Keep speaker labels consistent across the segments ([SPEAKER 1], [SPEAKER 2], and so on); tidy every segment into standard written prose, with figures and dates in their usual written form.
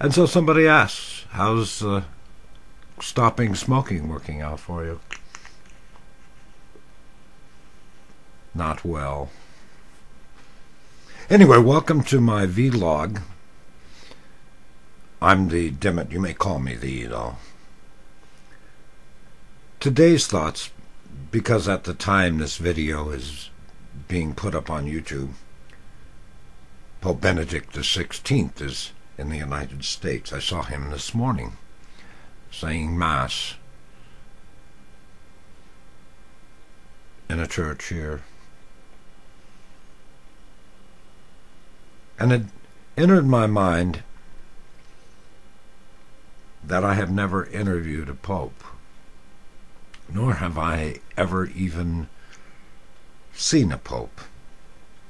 [SPEAKER 1] And so somebody asks, how's stopping smoking working out for you? Not well. Anyway, welcome to my vlog. I'm the Dimmitt. You may call me the, Today's thoughts, because at the time this video is being put up on YouTube, Pope Benedict XVI is in the United States. I saw him this morning saying Mass in a church here. And it entered my mind that I have never interviewed a pope, nor have I ever even seen a pope.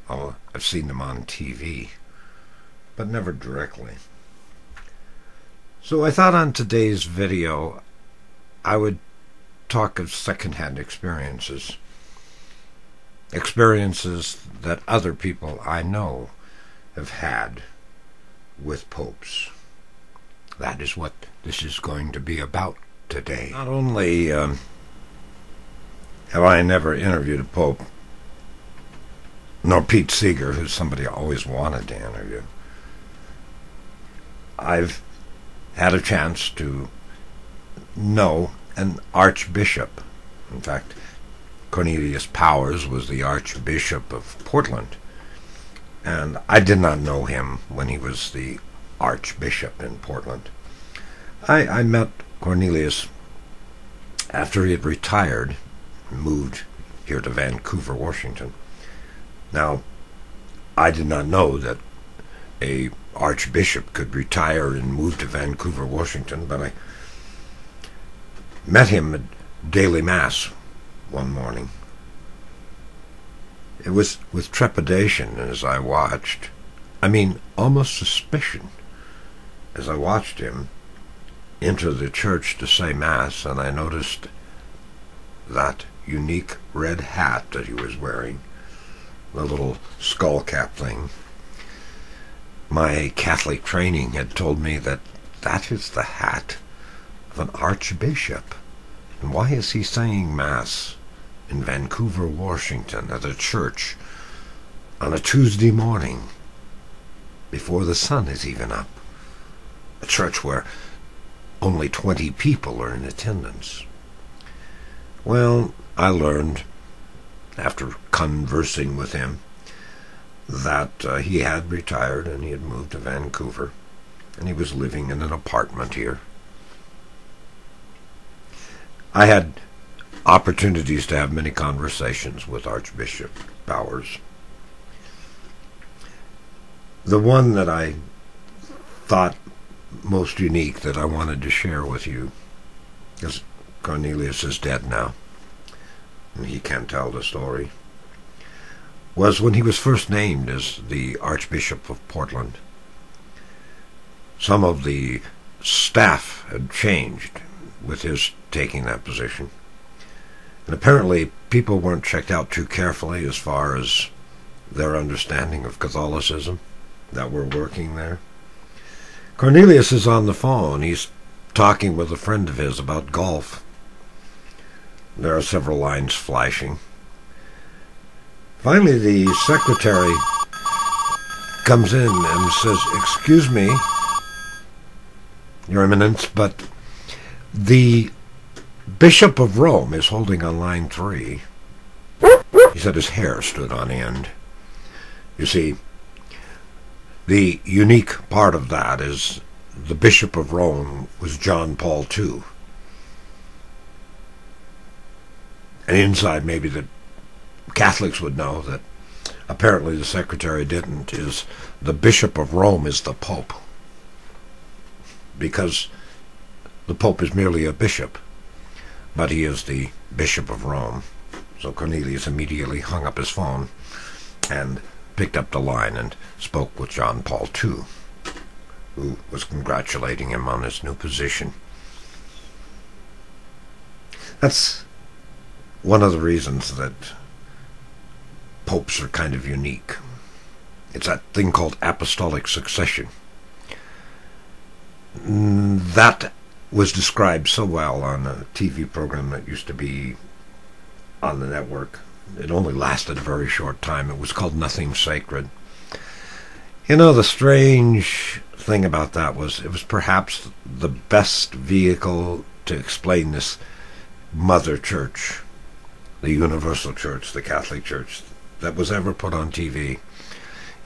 [SPEAKER 1] Oh, I've seen them on TV, but never directly. So I thought on today's video I would talk of secondhand experiences that other people I know have had with popes. That is what this is going to be about today. Not only have I never interviewed a pope, nor Pete Seeger, who's somebody I always wanted to interview, I've had a chance to know an archbishop. In fact, Cornelius Powers was the Archbishop of Portland, and I did not know him when he was the Archbishop in Portland. I met Cornelius after he had retired and moved here to Vancouver, Washington. Now, I did not know that a archbishop could retire and move to Vancouver, Washington, but I met him at daily Mass one morning. It was with trepidation as I watched, almost suspicion, as I watched him enter the church to say Mass, and I noticed that unique red hat that he was wearing, the little skull cap thing. My Catholic training had told me that that is the hat of an archbishop. And why is he saying Mass in Vancouver, Washington, at a church on a Tuesday morning before the sun is even up? A church where only 20 people are in attendance. Well, I learned, after conversing with him, that he had retired and he had moved to Vancouver, and he was living in an apartment here. I had opportunities to have many conversations with Archbishop Powers. The one that I thought most unique that I wanted to share with you, because Cornelius is dead now, and he can't tell the story, was when he was first named as the Archbishop of Portland. Some of the staff had changed with his taking that position, and apparently people weren't checked out too carefully as far as their understanding of Catholicism that were working there. Cornelius is on the phone. He's talking with a friend of his about golf. There are several lines flashing. Finally, the secretary comes in and says, "Excuse me, Your Eminence, but the Bishop of Rome is holding on line 3. He said his hair stood on end. You see, the unique part of that is the Bishop of Rome was John Paul II. And inside, maybe the Catholics would know that apparently the secretary didn't, is the Bishop of Rome is the Pope. Because the Pope is merely a bishop, but he is the Bishop of Rome. So Cornelius immediately hung up his phone and picked up the line and spoke with John Paul II, who was congratulating him on his new position. That's one of the reasons that popes are kind of unique. It's that thing called apostolic succession. that was described so well on a TV program that used to be on the network. It only lasted a very short time. It was called Nothing Sacred. You know, the strange thing about that was it was perhaps the best vehicle to explain this mother church, the universal church, the Catholic Church, that was ever put on TV.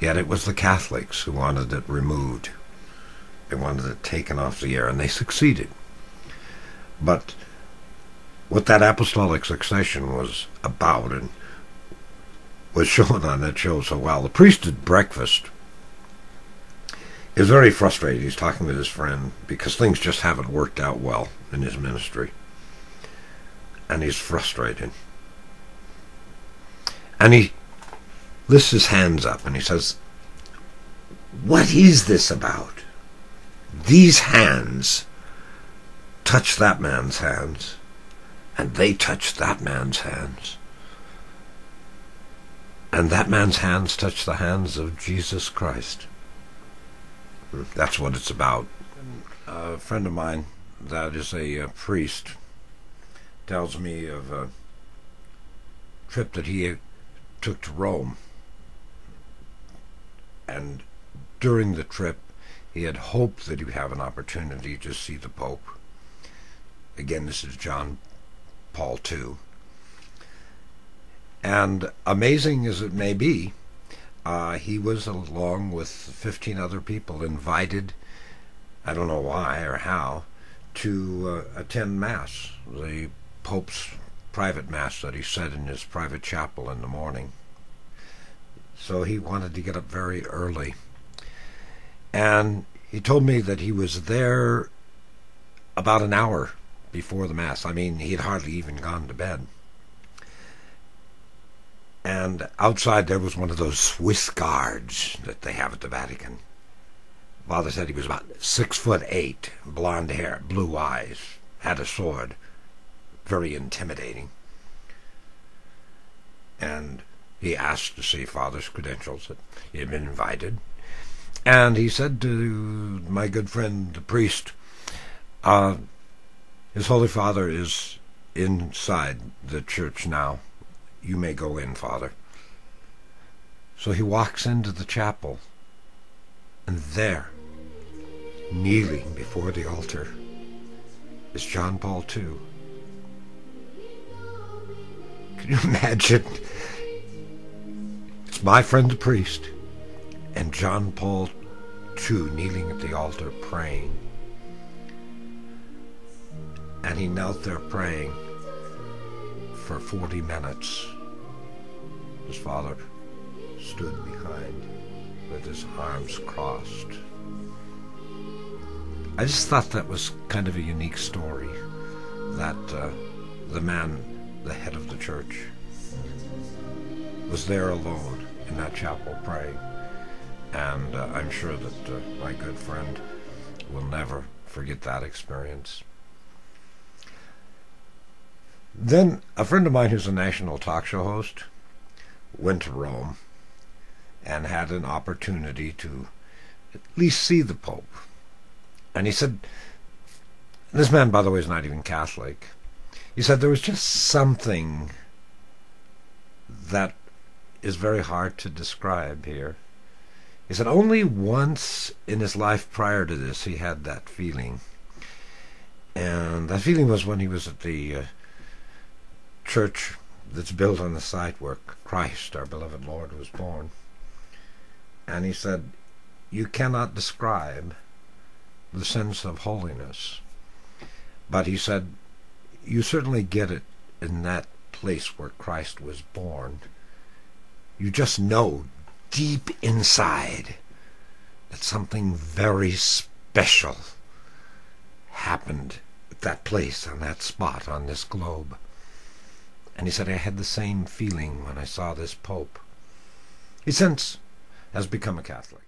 [SPEAKER 1] Yet it was the Catholics who wanted it removed. They wanted it taken off the air, and they succeeded. But what that apostolic succession was about and was shown on that show so well, the priest at breakfast is very frustrated. He's talking with his friend because things just haven't worked out well in his ministry. And he's frustrated. And he lifts his hands up and he says, "What is this about? These hands touch that man's hands, and they touch that man's hands. And that man's hands touch the hands of Jesus Christ." That's what it's about. A friend of mine that is a priest tells me of a trip that he took to Rome. And during the trip, he had hoped that he would have an opportunity to see the Pope. Again, this is John Paul II. And amazing as it may be, he was, along with 15 other people, invited, I don't know why or how, to attend Mass, the Pope's private Mass that he said in his private chapel in the morning. So he wanted to get up very early. And he told me that he was there about an hour before the Mass. I mean, he had hardly even gone to bed. And outside there was one of those Swiss guards that they have at the Vatican. Father said he was about 6'8", blonde hair, blue eyes, had a sword, very intimidating. And he asked to see Father's credentials, that he had been invited. And he said to my good friend, the priest, "His Holy Father is inside the church now. You may go in, Father." So he walks into the chapel, and there, kneeling before the altar, is John Paul II. Can you imagine? It's my friend the priest and John Paul II kneeling at the altar praying. And he knelt there praying for 40 minutes. His father stood behind with his arms crossed. I just thought that was kind of a unique story, that the man, the head of the church, was there alone in that chapel praying. And I'm sure that my good friend will never forget that experience. Then a friend of mine who's a national talk show host went to Rome and had an opportunity to at least see the Pope. And he said, this man, by the way, is not even Catholic. He said there was just something that is very hard to describe here. He said only once in his life prior to this he had that feeling. And that feeling was when he was at the church that's built on the site where Christ, our beloved Lord, was born. And he said, you cannot describe the sense of holiness. But he said, you certainly get it in that place where Christ was born. You just know deep inside that something very special happened at that place, on that spot, on this globe. And he said, I had the same feeling when I saw this Pope. He since has become a Catholic.